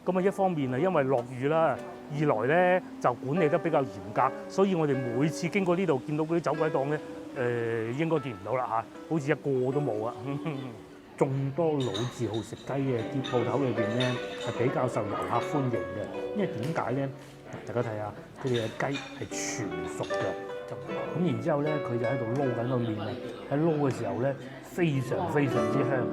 咁啊一方面係因為落雨啦，二來咧就管理得比較嚴格，所以我哋每次經過呢度見到嗰啲走鬼檔咧，應該見唔到啦嚇，好似一個都冇啊！眾多老字號食雞嘅啲鋪頭裏邊咧，係比較受遊客歡迎嘅，因為點解咧？大家睇下佢哋嘅雞係全熟嘅，咁然之後咧佢就喺度撈緊個麵啊，喺撈嘅時候咧非常非常之香。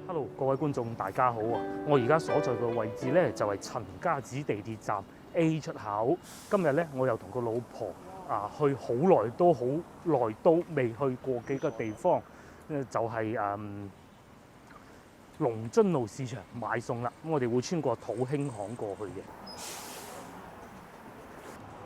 Hello， 各位觀眾大家好啊！我而家所在嘅位置咧就係陳家祠地鐵站 A 出口。今日咧我又同個老婆去好耐都未去過幾個地方，就係龍津路市場買餸啦。咁我哋會穿過土興巷過去嘅。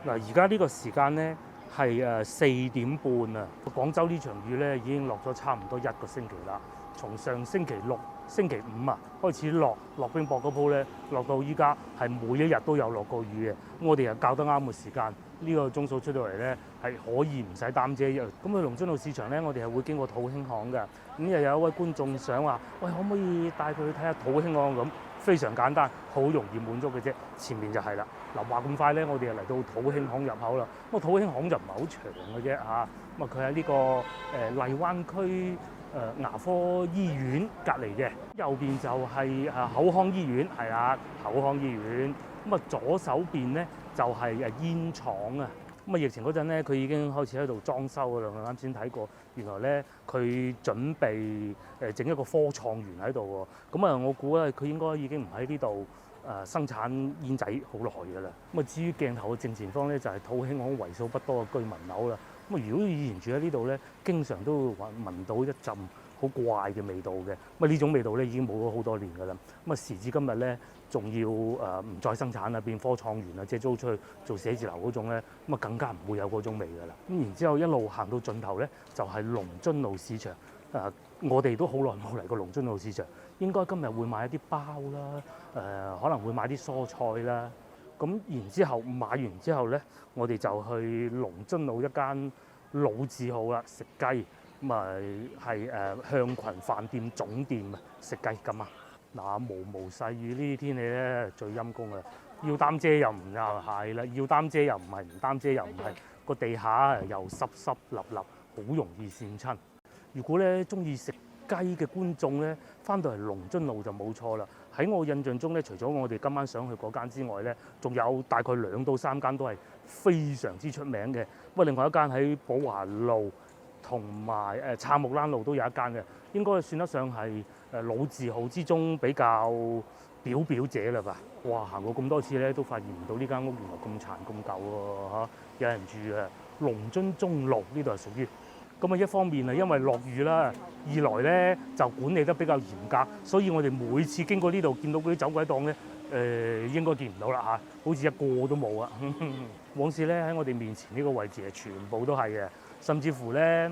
嗱，而家呢個時間咧係4點半啊！廣州呢場雨咧已經落咗差唔多1個星期啦。從上星期六、星期五開始落冰雹嗰鋪咧，落到依家係每一日都有落過雨嘅。咁我哋又校得啱嘅時間，呢個鐘數出到嚟咧係可以唔使擔遮。咁去龍津路市場咧，我哋係會經過土興巷嘅。咁又有一位觀眾想話：喂，可唔可以帶佢去睇下土興巷咁？非常簡單，好容易滿足嘅啫。前面就係啦。嗱，話咁快咧，我哋就嚟到土興巷入口啦。咁土興巷就唔係好長嘅啫嚇。咁佢喺呢個荔灣區牙科醫院隔離嘅，右邊就係口腔醫院，係啦，口腔醫院。咁左手邊咧就係煙廠啊。咁疫情嗰陣咧，佢已經開始喺度裝修㗎啦。我啱先睇過，原來咧佢準備整一個科創園喺度喎。咁我估咧佢應該已經唔喺呢度生產煙仔好耐㗎啦。咁至於鏡頭嘅正前方咧，就係土興巷為數不多嘅居民樓啦。咁如果以前住喺呢度咧，經常都會聞到一陣好怪嘅味道嘅。咁呢種味道咧已經冇咗好多年㗎啦。咁時至今日咧，仲要唔再生產啦，變科創園啦，即係租出去做寫字樓嗰種咧，咁更加唔會有嗰種味㗎啦。咁然之後一路行到盡頭咧，就係龍津路市場。我哋都好耐冇嚟過龍津路市場，應該今日會買一啲包啦，可能會買啲蔬菜啦。咁然之後買完之後咧，我哋就去龍津路一間老字號啦，食雞。咁係向群飯店總店啊，食雞咁啊。嗱，毛細雨呢啲天氣咧最陰公啊，要擔遮又唔係啦，要擔遮又唔係，唔擔遮又唔係，個地下又濕濕立立，好容易跣親。如果咧中意食雞嘅觀眾咧，翻到嚟龍津路就冇錯啦。喺我印象中咧，除咗我哋今晚想去嗰間之外咧，仲有大概2到3間都係非常之出名嘅。咁另外一間喺寶華路同埋杉木欄路都有一間嘅，應該算得上係老字號之中比較表者啦吧。哇！行過咁多次咧，都發現唔到呢間屋原來咁殘咁舊喎嚇，有人住啊。龍津中路呢度係屬於。咁一方面係因為落雨啦，二來咧就管理得比較嚴格，所以我哋每次經過呢度見到嗰啲走鬼檔咧，應該見唔到啦嚇，好似一個都冇啊！往時咧喺我哋面前呢個位置係全部都係嘅，甚至乎咧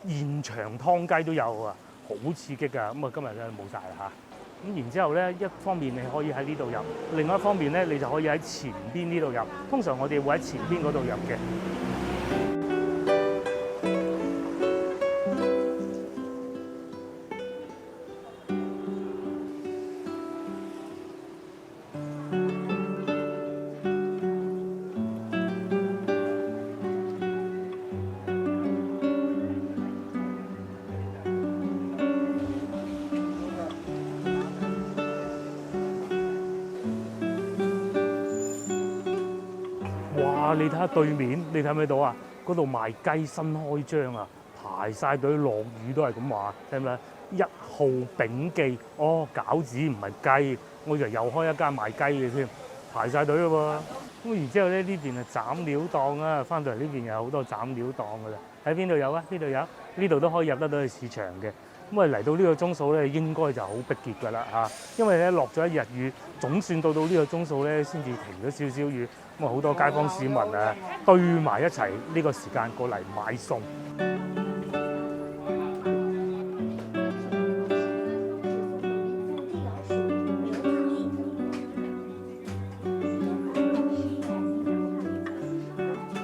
現場劏雞都有啊，好刺激㗎！咁今日咧冇晒啦嚇。咁然之後咧，一方面你可以喺呢度入，另外一方面咧你就可以喺前邊呢度入。通常我哋會喺前邊嗰度入嘅。哇！你睇下對面，你睇唔睇到啊？嗰度賣雞新開張啊，排晒隊，落雨都係咁話，睇唔睇？1號炳記，哦，餃子唔係雞，我以為又開一間賣雞嘅添，排晒隊咯喎。咁然之後咧，呢邊係斬料檔啊，翻到嚟呢邊有好多斬料檔㗎啦。喺邊度有啊？呢度有，呢度都可以入得到去市場嘅。咁嚟到呢個鐘數咧，應該就好逼傑㗎啦嚇，因為咧落咗一日雨，總算到呢個鐘數咧先至停咗少少雨。咁好多街坊市民堆埋一齊呢個時間過嚟買餸。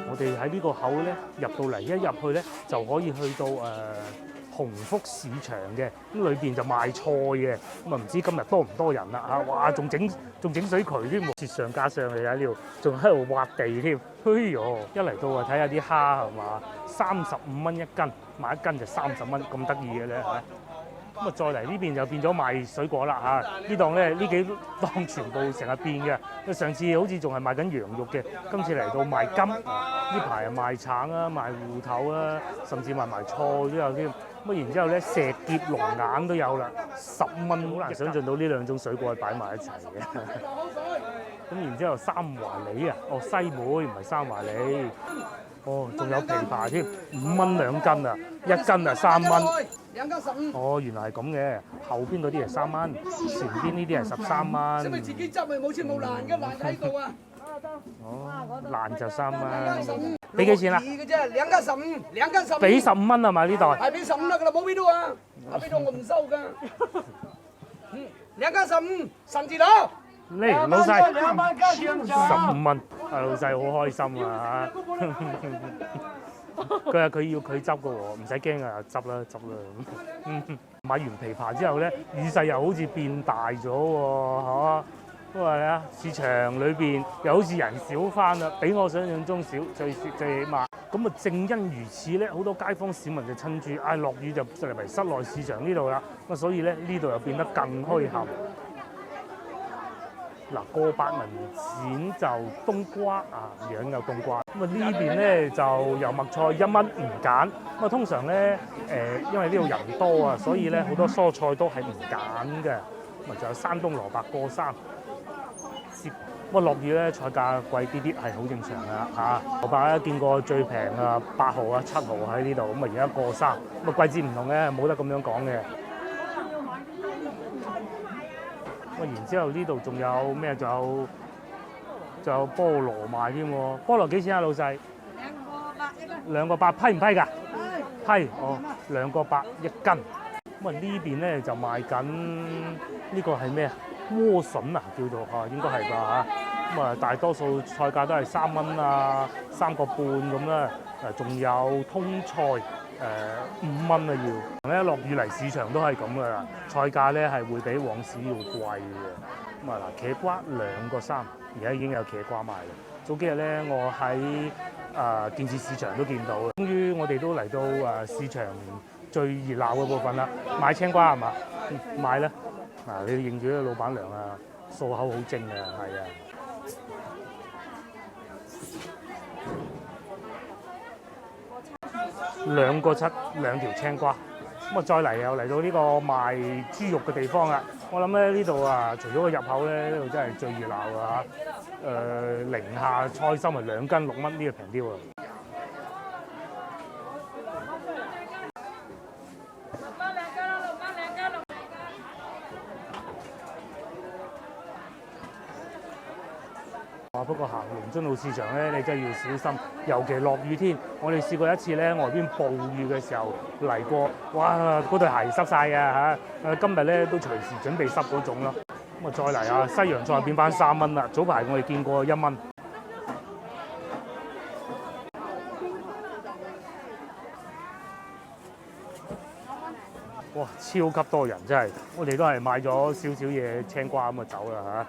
我哋喺呢個口咧，入到嚟一入去咧就可以去到鴻福市場嘅，咁裏邊就賣菜嘅，咁啊唔知今日多唔多人啦嚇！哇，仲整水渠添喎，雪上加霜嚟喺呢度，仲喺度挖地添，哎呦！一嚟到啊睇下啲蝦係嘛，35蚊一斤，買一斤就30蚊，咁得意嘅咧嚇！咁啊再嚟呢邊就變咗賣水果啦嚇！呢檔咧呢幾檔全部成日變嘅，上次好似仲係賣緊羊肉嘅，今次嚟到賣金，呢排啊賣橙啊、賣芋頭啊，甚至賣埋菜都有添。咁然之後咧，石碟龍眼都有啦，10蚊，好難想像到呢兩種水果係擺埋一齊嘅。咁然之後三華梨啊，哦西梅唔係三華梨，哦仲有枇杷添，5蚊2斤啊，一斤啊3蚊。2斤15。哦，原來係咁嘅，後邊嗰啲係3蚊，前邊呢啲係13蚊。使咪自己執咪冇錢冇爛嘅，爛喺度啊！哦，爛就3蚊。俾幾錢啊？嘅啫，2斤15，2斤15。俾15蚊係咪呢袋？係俾15得㗎啦，冇俾到啊！俾到我唔收㗎。2斤15，甚至到。嚟老細，15蚊，啊老細好開心啊佢話佢要佢執嘅喎，唔使驚啊，執啦執啦。買完枇杷之後咧，雨勢又好似變大咗喎，係嘛？都係啊，市場裏邊又好似人少翻啦，比我想象中少，最起碼。咁啊，正因如此咧，好多街坊市民就趁住落雨就嚟嚟室內市場呢度啦。咁所以咧呢度又變得更墟冚。嗱，過百銀錢就冬瓜啊，樣有冬瓜。咁啊呢邊咧就油麥菜1蚊唔揀。咁啊通常咧因為呢度人多啊，所以咧好多蔬菜都係唔揀嘅。咁啊仲有山東蘿蔔過3。不過落雨咧，菜價貴啲啲係好正常㗎嚇。蘿蔔咧見過最平啊8毫啊7毫喺呢度，咁啊而家過3。咁啊季節唔同嘅，冇得咁樣講嘅。然之後呢度仲有咩？仲有菠蘿賣添喎。菠蘿幾錢啊，老細？2個8批唔批㗎？批哦，2個8一斤。咁啊呢邊咧就賣緊呢個係咩啊？萵筍啊，叫做嚇，應該係㗎嚇。咁啊大多數菜價都係3蚊啊，3個半咁啦。仲有通菜。5蚊啊要，咧落雨嚟市場都係咁噶啦，菜價咧係會比往時要貴嘅。咁啊嗱，茄瓜2個3，而家已經有茄瓜賣啦。早幾日咧，我喺電視市場都見到。終於我哋都嚟到市場最熱鬧嘅部分啦，買青瓜係嘛？買啦！嗱，你認住呢個老闆娘啊，數口好精啊，係啊。2個7，2條青瓜。咁啊，再嚟又嚟到呢個賣豬肉嘅地方啦。我諗咧呢度啊，除咗個入口咧，呢度真係最熱鬧㗎嚇。寧夏菜心係2斤6蚊，呢個平啲喎。不過行龍津路市場咧，你真係要小心，尤其落雨天。我哋試過一次咧，外邊暴雨嘅時候嚟過，哇！嗰對鞋濕晒嘅嚇。今日咧都隨時準備濕嗰種咯。咁啊，再嚟啊，西洋菜變翻3蚊啦。早排我哋見過1蚊。哇！超級多人真係，我哋都係買咗少少嘢青瓜咁啊走啦嚇。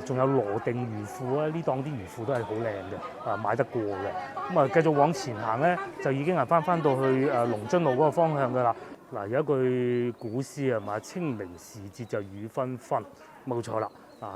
仲有羅定魚腐啊！呢檔啲魚腐都係好靚嘅，買得過嘅。咁啊，繼續往前行咧，就已經係翻到去龍津路嗰個方向㗎啦。嗱，有一句古詩係嘛，清明時節就雨紛紛，冇錯啦。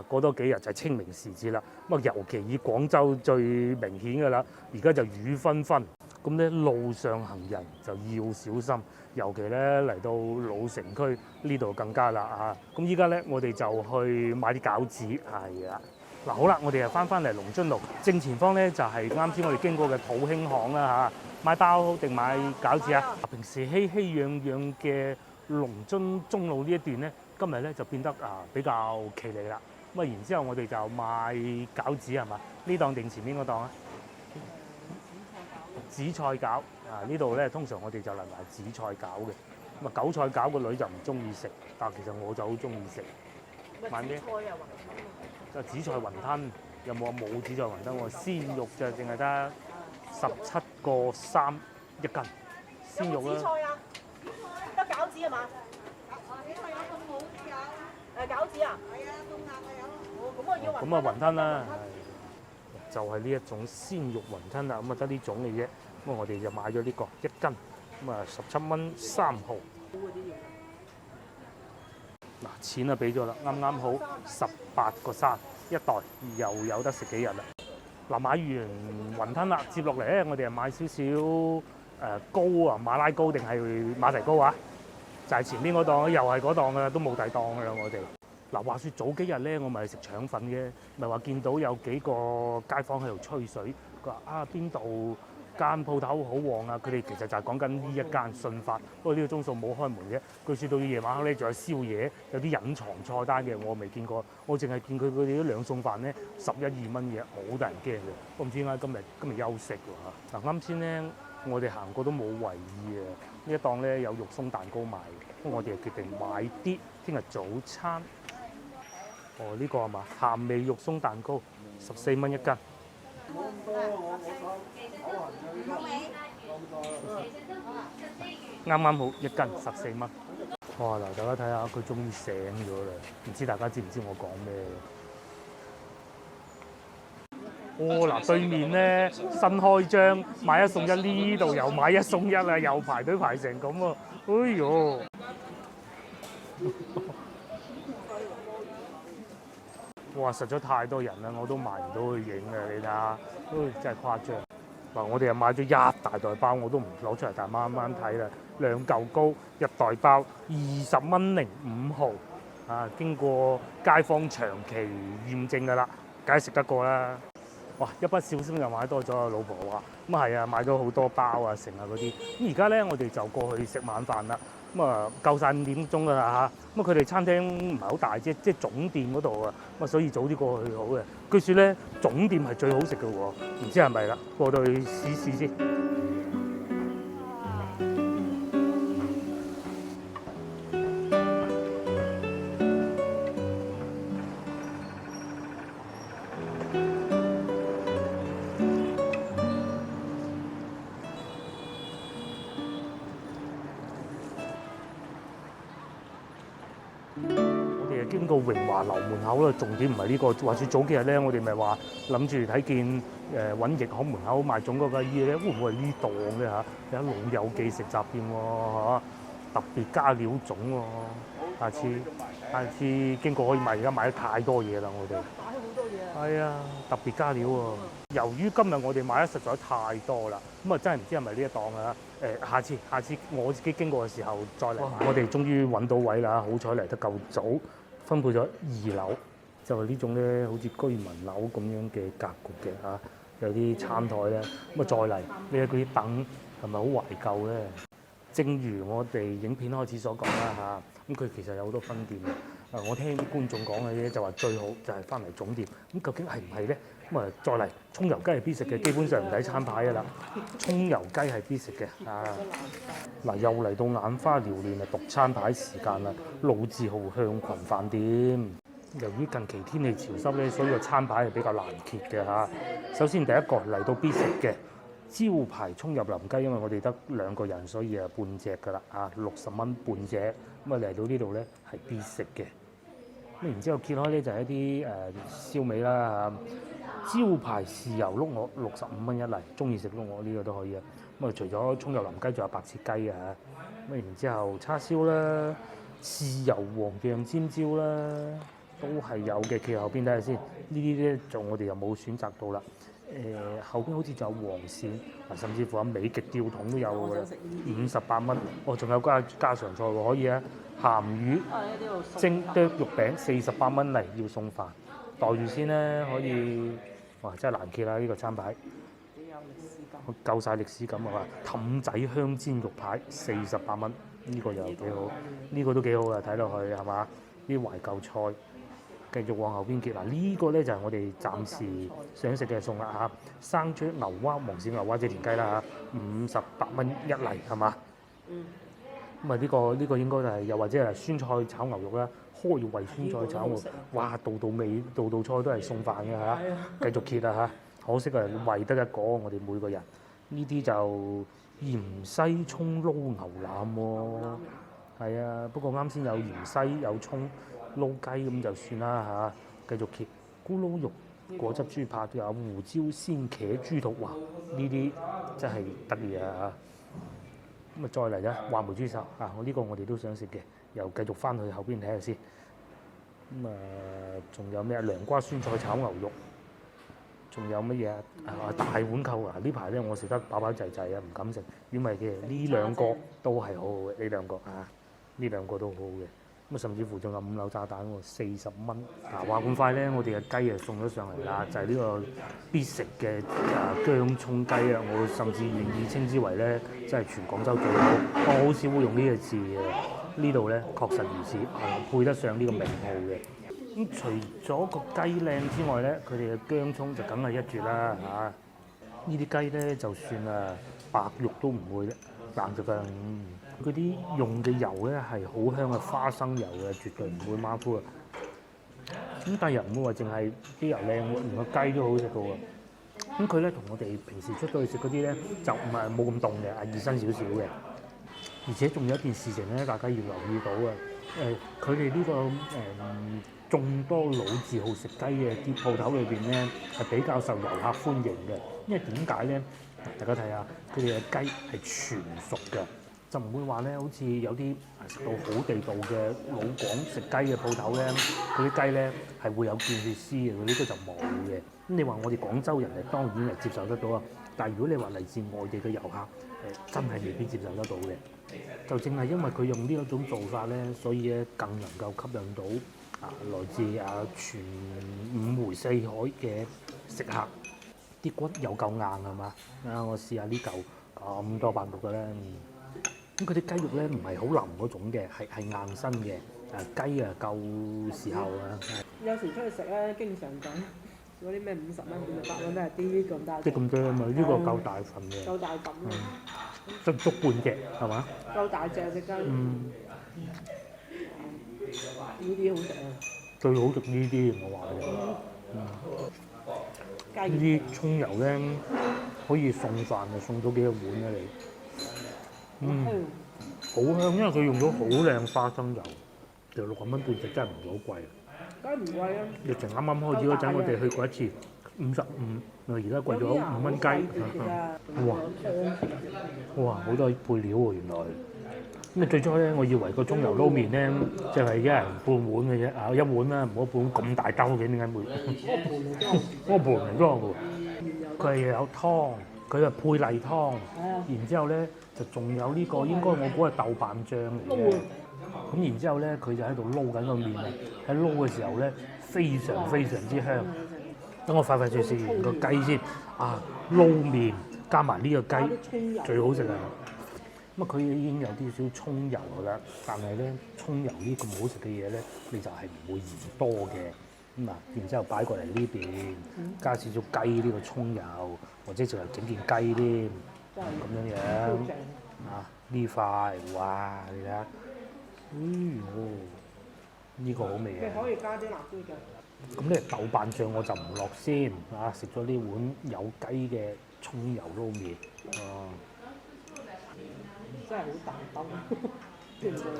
過多幾日就係清明時節啦。咁啊，尤其以廣州最明顯㗎啦，而家就雨紛紛。咁咧路上行人就要小心，尤其咧嚟到老城區呢度更加啦嚇。咁依家咧我哋就去買啲餃子，係啦。嗱好啦，我哋又翻嚟龍津路正前方咧，就係啱先我哋經過嘅土興巷啦嚇。買包定買餃子啊？平時熙熙攘攘嘅龍津中路呢一段咧，今日咧就變得比較企理啦。咁啊，然之後我哋就買餃子係嘛？呢檔定前面嗰檔啊？紫菜餃呢度咧通常我哋就嚟買紫菜餃嘅。咁啊，韭菜餃個女就唔中意食，但係其實我就好中意食。買咩？就紫菜雲吞，有冇啊？冇紫菜雲吞喎，鮮肉就淨係得17.3一斤，鮮肉啦。紫菜啊？得餃子係嘛？餃子啊？係啊，凍硬嘅有。哦，咁我要咁啊雲吞啦，就係呢一種鮮肉雲吞啦，咁啊得呢種嘅啫。咁啊我哋就買咗呢個1斤，咁啊17蚊3毫。嗱錢啊俾咗啦，啱啱好18個3一袋，又有得食幾日啦。嗱買完雲吞啦，接落嚟咧我哋係買少少糕啊，馬拉糕定係馬蹄糕啊？就係前邊嗰檔，又係嗰檔噶，都冇第檔噶啦我哋。嗱話説早幾日咧，我咪食腸粉嘅，咪話見到有幾個街坊喺度吹水，佢話啊邊度間鋪頭好旺啊！佢哋其實就係講緊呢一間信發，不過呢個鐘數冇開門嘅。據說到夜晚黑咧，仲有宵夜，有啲隱藏菜單嘅，我未見過。我淨係見佢哋啲兩餸飯咧11、2蚊嘅，好得人驚嘅。我唔知點解今日休息喎嚇。嗱啱先咧，我哋行過都冇為意啊！呢一檔咧有肉鬆蛋糕賣，咁我哋就決定買啲聽日早餐。哦，呢個係嘛？鹹味肉鬆蛋糕14蚊一斤。啱啱好一斤14蚊。哇！嗱，大家睇下，佢終於醒咗啦。唔知大家知唔知我講咩？哦，嗱，對面咧新開張買一送一，呢度又買一送一啦，又排隊排成咁喎。哎呦！哇！實在太多人啦，我都買唔到去影啊！你睇下，真係誇張。嗱，我哋又買咗一大袋包，我都唔攞出嚟，但係啱啱睇啦，2嚿糕一袋包20蚊零5毫，啊！經過街坊長期驗證㗎啦，梗係食得過啦。哇！一不小心又買多咗，老婆話咁係啊，買咗好多包啊，成啊嗰啲。咁而家咧，我哋就過去食晚飯啦。咁啊，夠晒5點鐘㗎啦嚇。咁佢哋餐廳唔係好大啫，即係總店嗰度啊。咁啊，所以早啲過去好嘅。據說咧，總店係最好食嘅喎，唔知係咪啦？過到去試試先。經過榮華樓門口啦，重點唔係呢個。話説早幾日咧，我哋咪話諗住睇見揾益康門口賣粽嗰個姨咧，會唔會係呢檔嘅嚇？有老友記食雜店喎嚇，特別加料粽喎。下次經過可以買，而家買得太多嘢啦，我哋買好多嘢。係啊，特別加料喎。由於今日我哋買得實在太多啦，咁啊真係唔知係咪呢一檔啊？下次我自己經過嘅時候再嚟買。我哋終於揾到位啦，好彩嚟得夠早。分配咗2樓，就係呢種咧，好似居民樓咁樣嘅格局嘅嚇，有啲餐台咧，咁啊再嚟，你睇嗰啲凳係咪好懷舊咧？正如我哋影片開始所講啦嚇，咁佢其實有好多分店嘅。我聽啲觀眾講嘅嘢就話最好就係翻嚟總店，咁究竟係唔係咧？咁啊再嚟葱油雞係必食嘅，基本上唔睇餐牌㗎啦，葱油雞係必食嘅啊！嗱，又嚟到眼花撩亂啊，讀餐牌時間啦，老字號向群飯店。由於近期天氣潮濕咧，所以個餐牌係比較難揭嘅嚇。首先第一個嚟到必食嘅招牌葱入林雞，因為我哋得2個人，所以啊半隻㗎啦啊，60蚊半隻。咁啊嚟到呢度咧係必食嘅。咁然之後揭開咧就係一啲燒味啦嚇，招牌豉油碌鵝65蚊一粒，中意食碌鵝呢個都可以啊。咁啊除咗葱油淋雞，仲有白切雞啊。咁然之後叉燒啦、豉油黃醬尖椒啦，都係有嘅。企後邊睇下先，呢啲咧就我哋又冇選擇到啦。後邊好似仲有黃鱔，甚至乎有美極吊桶都有㗎啦，58蚊。哦，仲有家常菜喎，可以啊。鹹魚蒸剁肉餅48蚊嚟，要送飯，袋住先啦，可以。哇，真係難揭啦呢個餐牌。幾有歷史感。夠晒歷史感啊嘛！氹仔香煎肉排48蚊，呢個又幾好，呢個都幾好啊！睇落去係嘛？啲懷舊菜。繼續往後邊揭嗱，呢個咧就係我哋暫時想食嘅餸啦嚇。生灼牛蛙、黃鱔牛蛙即係田雞啦嚇，58蚊一嚟係嘛？咁啊呢個應該就係又或者係酸菜炒牛肉啦，開胃酸菜炒牛肉，哇道味道菜都係送飯嘅嚇，繼續揭啊嚇！可惜啊，為得一個我哋每個人，呢啲就芫茜葱撈牛腩喎，係啊，不過啱先有芫茜有葱撈雞咁就算啦嚇，繼續揭咕嚕肉。果汁豬扒，有胡椒鮮茄豬肚，哇！呢啲真係得意啊！咁啊，再嚟咧，話梅豬手啊，我哋都想食嘅，又繼續翻去後邊睇下先。咁啊，仲有咩啊？涼瓜酸菜炒牛肉，仲有乜嘢啊？大碗扣啊！呢排咧我食得飽飽滯滯啊，唔敢食，因為嘅呢兩個都係好好嘅，呢兩個啊，呢兩個都好好嘅。咁甚至乎仲有5柳炸彈喎，40蚊。話咁快咧，我哋嘅雞啊送咗上嚟啦，就係呢個必食嘅薑葱雞啊！我甚至願意稱之為咧，真係全廣州最好。我好少會用呢個字嘅，呢度咧確實如此，配得上呢個名號嘅。咁除咗個雞靚之外咧，佢哋嘅薑葱就梗係一絕啦嚇。呢啲雞咧，就算白肉都唔會硬着㗎。嗰啲用嘅油咧係好香嘅花生油嘅，絕對唔會馬虎啊！咁但係又唔會話淨係啲油靚喎，連個雞都好食嘅喎。咁佢咧同我哋平時出到去食嗰啲咧就唔係冇咁凍嘅，熱身少少嘅。而且仲有一件事情咧，大家要留意到啊！佢哋呢個眾多老字號食雞嘅啲鋪頭裏邊咧係比較受遊客歡迎嘅，因為點解咧？大家睇下佢哋嘅雞係全熟嘅。就唔會話咧，好似有啲食到好地道嘅老廣食雞嘅鋪頭咧，嗰啲雞咧係會有見血絲嘅，佢呢個就冇嘅。咁你話我哋廣州人係當然係接受得到啊，但係如果你話嚟自外地嘅遊客，真係未必接受得到嘅。就正係因為佢用呢一種做法咧，所以咧更能夠吸引到來自全五湖四海嘅食客。啲骨又夠硬係嘛？我試下呢嚿咁多白肉嘅咧。咁佢啲雞肉咧唔係好腍嗰種嘅，係硬身嘅。雞夠時候啊！有時出去食咧，經常咁嗰啲咩50蚊、100蚊都係啲咁大。啲咁多啊嘛，呢個夠大份嘅。夠大份啊！足半隻係嘛？夠大隻隻雞。呢啲好食啊！最好食呢啲，我話你。呢啲葱油咧可以送飯啊，送到幾個碗啊你。好香，因為佢用咗好靚花生油，就60蚊半隻真係唔係好貴。梗係唔貴啊！疫情啱啱開始嗰陣，我哋去過一次55，而家貴咗5蚊雞。哇！好多配料喎，原來。咁最初咧，我以為個葱油撈麵咧，就係一人半碗嘅啫，一碗啦，唔好半碗咁大兜嘅，點解會？嗰個盤嚟裝喎，佢係有湯，佢係配例湯，然之後咧就仲有呢個，應該我估係豆瓣醬嚟嘅。咁然之後咧，佢就喺度撈緊個麵啊！喺撈嘅時候咧，非常非常之香。等我快脆食完個雞先撈麵加埋呢個雞最好食啊！咁佢已經有啲少葱油㗎啦，但係咧葱油呢咁好食嘅嘢咧，你就係唔會嫌多嘅。咁然之後擺過嚟呢邊，加少少雞呢個葱油，或者就係整件雞添，咁樣樣呢塊，哇！你睇下，呢個好味啊！你可以加啲辣椒醬。咁咧豆瓣醬我就唔落先食咗呢碗有雞嘅葱油撈麵真係好大兜。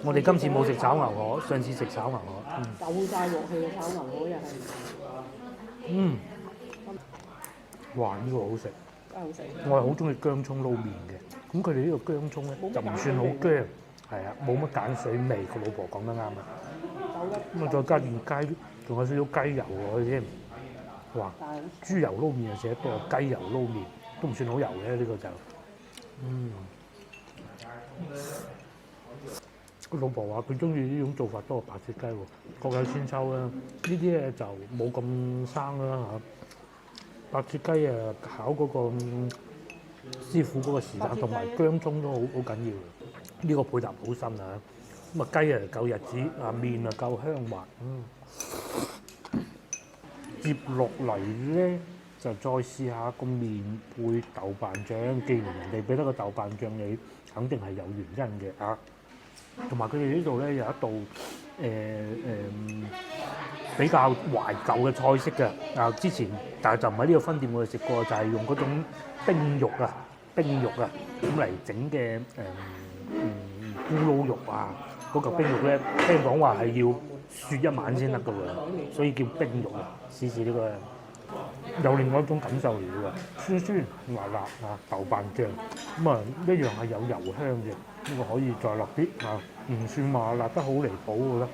我哋今次冇食炒牛河，上次食炒牛河。夠晒鑊氣嘅炒牛河又係。哇！呢個好食。真係好食。我係好中意薑葱撈麵嘅。咁佢哋呢個薑葱咧就唔算好薑，係啊，冇乜鹼水味。個老婆講得啱啊。咁再加件雞，仲有少少雞油落去添。哇！豬油撈麵就食得多，雞油撈麵都唔算好油嘅呢個就。個老婆話佢中意呢種做法多過白切雞喎，各有千秋啦。呢啲咧就冇咁生啦嚇。白切雞考嗰個師傅嗰個時間同埋薑葱都好緊要。呢個配搭好新啊！咁雞夠日子，麵夠香滑。接落嚟咧就再試下個麵配豆瓣醬。既然人哋俾得個豆瓣醬你，肯定係有原因嘅。同埋佢哋呢度咧有一道比較懷舊嘅菜式嘅。之前但係就唔喺呢個分店我哋食過，就係用嗰種冰肉啊咁嚟整嘅咕嚕肉啊。嗰嚿冰肉咧，聽講話係要雪一晚先得㗎喎，所以叫冰肉啊。試試呢個有另外一種感受嚟嘅喎，酸酸辣辣啊，豆瓣醬咁啊一樣係有油香嘅，呢個可以再落啲啊，唔算話辣得好離譜嘅啦。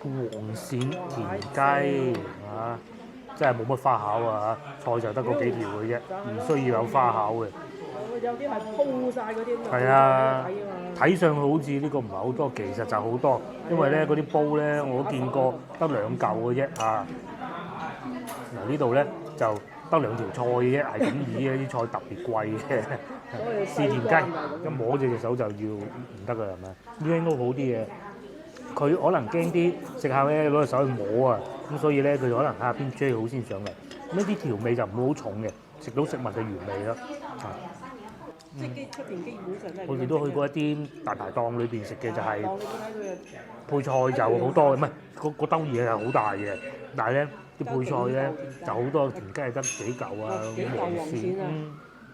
黃鱔田雞啊，真係冇乜花巧啊，菜就得嗰幾條嘅啫，唔需要有花巧嘅。有啲係鋪晒嗰啲咁係啊，睇上去好似呢個唔係好多，其實就好多，因為咧嗰啲煲咧我都見過得2嚿嘅啫啊。嗱呢度咧就得2條菜嘅啫，係咁意嘅，啲菜特別貴嘅。試田雞，咁摸住隻手就要唔得㗎係咪？呢個應該好啲嘅，佢可能驚啲食客咧攞隻手去摸啊，咁所以咧佢可能睇下邊最好先上嚟。呢啲調味就唔會好重嘅，食到食物嘅原味咯。即係出邊基本上都係。我哋都去過一啲大排檔裏邊食嘅，就係配菜就好多，唔係個兜嘢係好大嘅，但係咧啲配菜咧就好多，田雞係得幾嚿啊，黃鱔。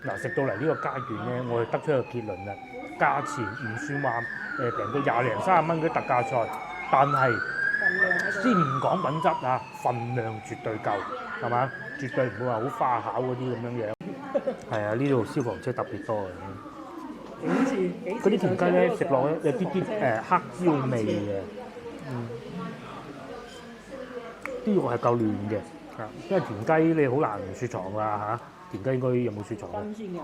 嗱食到嚟呢個階段咧，我哋得出一個結論啦，價錢唔算話平到20零30蚊嗰啲特價菜，但係先唔講品質啊，份量絕對夠，係嘛？絕對唔會話好花巧嗰啲咁樣樣。係啊，呢度消防車特別多嘅。嗰啲田雞咧食落咧有啲黑椒味嘅，啲肉係夠嫩嘅，因為田雞你好難雪藏㗎嚇。田雞應該有冇雪藏啊？新鮮㗎。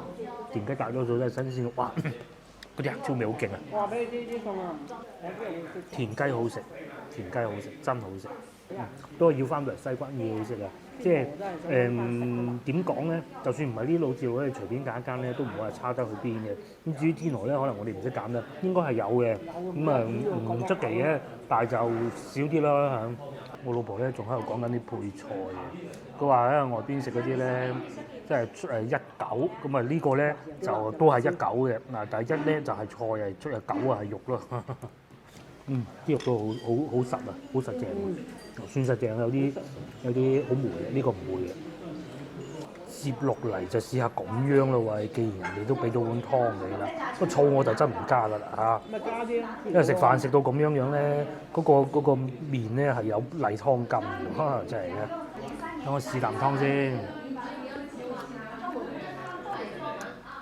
田雞大多數都係新鮮，哇！嗰啲黑椒味好勁啊！我話俾你啲餸啊，田雞好食，田雞好食，真好食。都係要翻到嚟西關嘢食啊！即係點講咧？就算唔係啲老字號咧，隨便揀一間咧，都唔會話差得去邊嘅。咁至於天河咧，可能我哋唔識揀啦，應該係有嘅。咁啊唔出奇嘅，但係就少啲啦嚇。我老婆咧仲喺度講緊啲配菜嘅，佢話咧外邊食嗰啲咧，即係1嚿，咁啊呢個咧就都係1嚿嘅。嗱，但係1咧就係菜係出9啊係肉咯。啲肉都好實啊，好實淨，算實淨，有啲好霉嘅，呢個唔會嘅。接落嚟就試下咁樣咯喎，既然人哋都俾到碗湯你啦，個醋我就真唔加㗎啦嚇。咪加啲咯。因為食飯食到咁樣咧，嗰個麵咧係有例湯羹嘅，真係嘅。等我試啖湯先，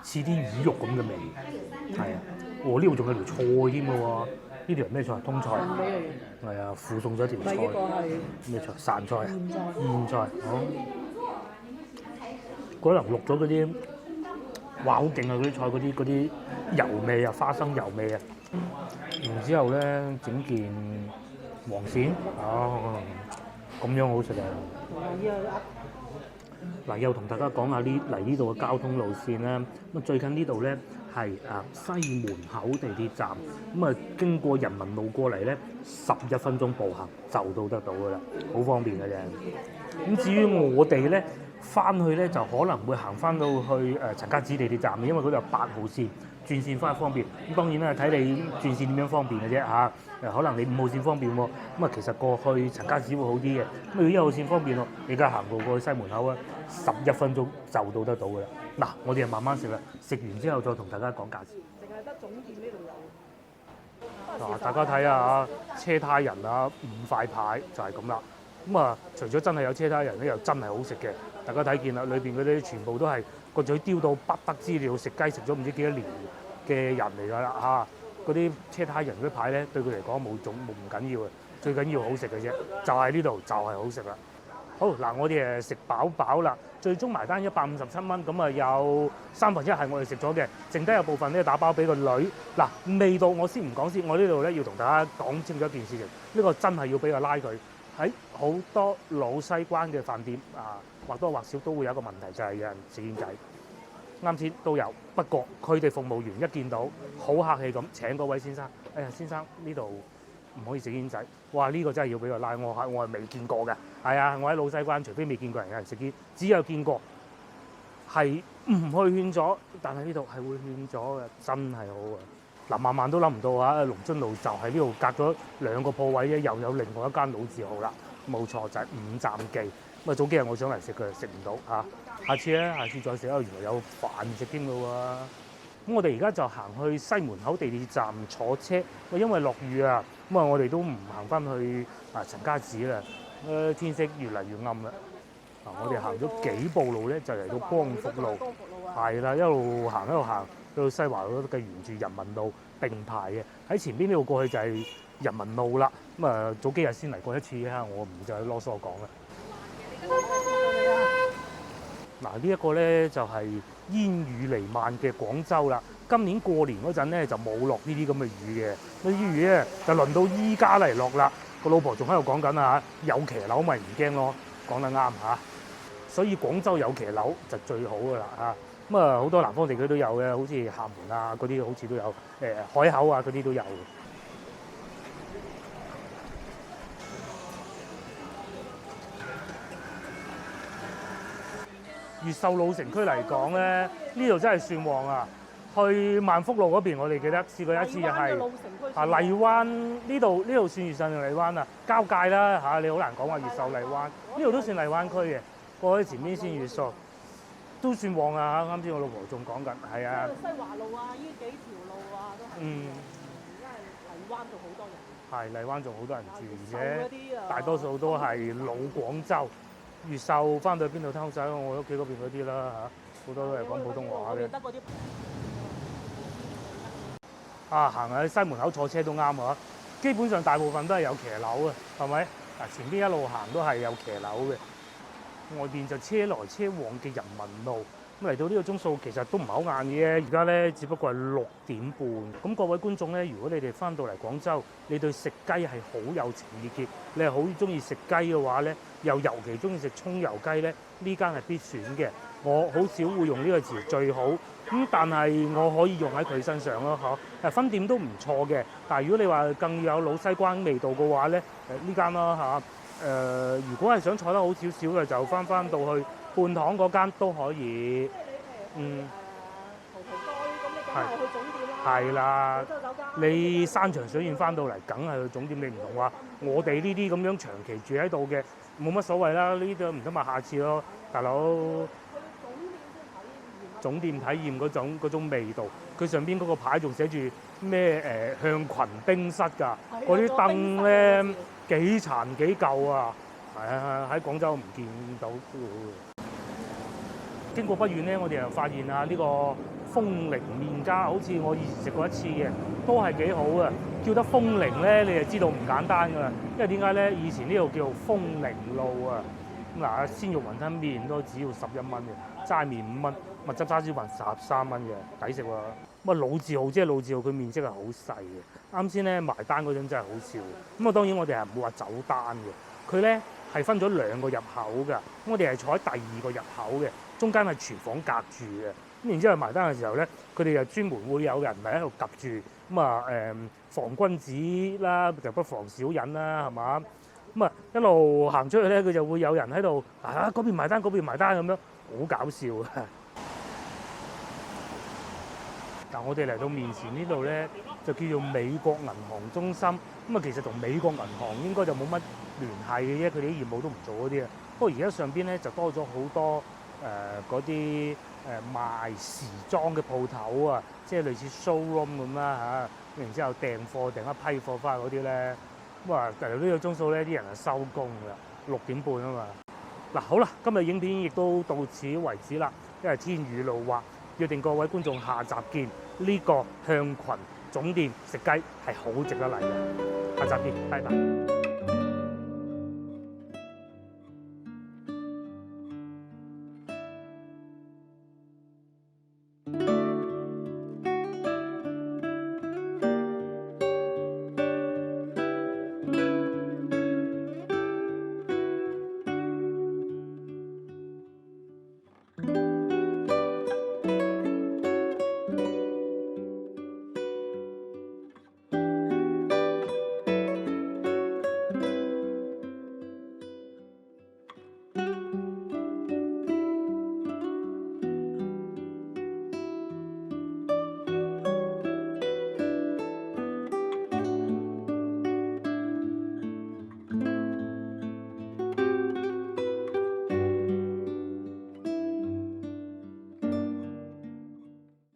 似啲魚肉咁嘅味，係啊，呢度仲有條菜添嘅喎。呢條係咩菜？通菜。係啊，附送咗條菜。呢個係咩菜？散菜啊。莧菜。好。可能錄咗嗰啲，哇！好勁啊！嗰啲菜嗰啲油味啊，花生油味啊。然之後咧，整件黃鱔，咁樣好食啊！嗱，又同大家講下嚟呢度嘅交通路線啦。咁最近呢度咧係西門口地鐵站，咁啊經過人民路過嚟咧，11分鐘步行就到得到噶啦，好方便嘅啫。咁至於我哋咧翻去咧，就可能會行翻到去陳家祠地鐵站嘅，因為嗰度有8號線轉線翻去方便。咁當然啦，睇你轉線點樣方便嘅啫嚇。可能你5號線方便喎，咁啊其實過去陳家祠會好啲嘅。咁如果1號線方便咯，你而家行路過去西門口啊，11分鐘就到得到㗎啦。嗱，我哋就慢慢食啦，食完之後再同大家講價錢。淨係得總店呢度有。嗱，大家睇下啊，車胎人啊，5塊牌就係咁啦。咁啊，除咗真係有車胎人咧，又真係好食嘅。大家睇見啦，裏邊嗰啲全部都係個嘴刁到不得之了，食雞食咗唔知幾多年嘅人嚟㗎啦嚇。嗰啲車胎人嗰啲牌咧，對佢嚟講冇唔緊要嘅，最緊要好食嘅啫。就係呢度就係好食啦。好嗱，我哋誒食飽啦，最終埋單157蚊，咁啊有1/3係我哋食咗嘅，剩低有部分咧打包俾個女。嗱，味道我先唔講先，我呢度咧要同大家講清楚一件事情，呢個真係要俾個拉佢。喺好多老西關嘅飯店或多或少都會有一個問題，就係有人食煙仔。啱先都有，不過佢哋服務員一見到好客氣咁請嗰位先生，先生呢度唔可以食煙仔。哇！呢個真係要俾佢拉，我係未見過嘅。係啊，我喺老西關，除非未見過人有人食煙，只有見過係唔去勸咗，但係呢度係會勸咗嘅，真係好啊！嗱，萬萬都諗唔到啊！龍津路就喺呢度隔咗2個鋪位咧，又有另外一間老字號啦。冇錯，就係五站記。咁啊，早幾日我想嚟食佢，食唔到嚇。下次咧，下次再食啊！原來有飯食添㗎喎。咁我哋而家就行去西門口地鐵站坐車。因為落雨啊，咁啊，我哋都唔行翻去陳家祠啦。天色越嚟越暗啦。我哋行咗幾步路咧，就嚟到光復路。係啦，一路行，去到西華嗰度嘅沿住人民路並排嘅。喺前邊呢度過去就係人民路啦。咁啊，早幾日先嚟過一次啊，我唔再囉嗦講啦。嗱，呢一個咧就係煙雨彌漫嘅廣州啦。今年過年嗰陣咧就冇落呢啲咁嘅雨嘅，呢啲雨咧就輪到依家嚟落啦。個老婆仲喺度講緊啊，有騎樓咪唔驚咯，講得啱嚇。所以廣州有騎樓就最好噶啦嚇。咁啊，好多南方地區都有嘅，好似廈門啊嗰啲好似都有，海口啊嗰啲都有。越秀老城區嚟講咧，呢度真係算旺啊！去萬福路嗰邊，我哋記得試過一次就係荔灣呢度算越秀定荔灣啊？交界啦嚇，你好難講話越秀荔灣，呢度都算荔灣區嘅。過去前面先越秀，都算旺啊！啱先我老婆仲講緊，係啊。西華路啊，呢幾條路啊都係。而家係荔灣仲好多人。係荔灣仲好多人住，而且大多數都係老廣州。越秀翻到去邊度偷仔？我屋企嗰邊嗰啲啦嚇，好多都係講普通話嘅。行喺西門口坐車都啱啊！基本上大部分都係有騎樓嘅，係咪？前邊一路行都係有騎樓嘅。外邊就車來車往嘅人民路，咁嚟到呢個鐘數其實都唔係好晏嘅，而家咧只不過係6點半。咁各位觀眾咧，如果你哋翻到嚟廣州，你對食雞係好有情意結，你係好中意食雞嘅話咧，又尤其中意食葱油雞咧，呢間係必選嘅。我好少會用呢個詞最好，咁但係我可以用喺佢身上咯，嚇。分店都唔錯嘅，但係如果你話更有老西關味道嘅話咧，呢間咯嚇。如果係想坐得好少少嘅，就翻到去半堂嗰間都可以。蒲蒲居咁，你梗係去總店啦。係啦，你山長水遠翻到嚟，梗係去總店。你唔同話我哋呢啲咁樣長期住喺度嘅，冇乜所謂啦。呢啲唔得咪下次咯，大佬。總店體驗嗰種味道，佢上邊嗰個牌仲寫住咩向群冰室㗎，嗰啲凳咧幾殘幾舊啊！係啊，喺廣州唔見到。經過不遠咧，我哋又發現啊，呢個風鈴麵家好似我以前食過一次嘅，都係幾好啊！叫得風鈴咧，你就知道唔簡單㗎啦。因為點解咧？以前呢度叫做風鈴路啊。咁嗱，鮮肉雲吞麵都只要11蚊嘅，齋麵5蚊，蜜汁叉燒飯13蚊嘅，抵食喎。咁啊老字號即係老字號，佢面積係好細嘅。啱先咧埋單嗰陣真係好笑。咁啊當然我哋係唔會話走單嘅，佢咧係分咗2個入口㗎。咁我哋係坐喺第2個入口嘅，中間係廚房隔住嘅。咁然之後埋單嘅時候咧，佢哋就專門會有人嚟喺度夾住。咁啊防君子啦，就不防小人啦，係嘛？咁啊一路行出去咧，佢就會有人喺度嗰邊埋單，嗰邊埋單咁樣，好搞笑啊！嗱，我哋嚟到面前呢度咧，就叫做美國銀行中心。咁啊，其實同美國銀行應該就冇乜聯繫嘅啫，佢哋啲業務都唔做嗰啲啊。不過而家上邊咧就多咗好多嗰啲賣時裝嘅鋪頭啊，即係類似 showroom 咁啦嚇。然之後訂貨訂一批貨翻嗰啲咧。咁啊，嚟到呢個鐘數咧，啲人係收工㗎，6點半啊嘛。嗱，好啦，今日影片亦都到此為止啦，因為天雨路滑，約定各位觀眾下集見。呢個向群總店食雞係好值得嚟嘅，下集見，拜拜。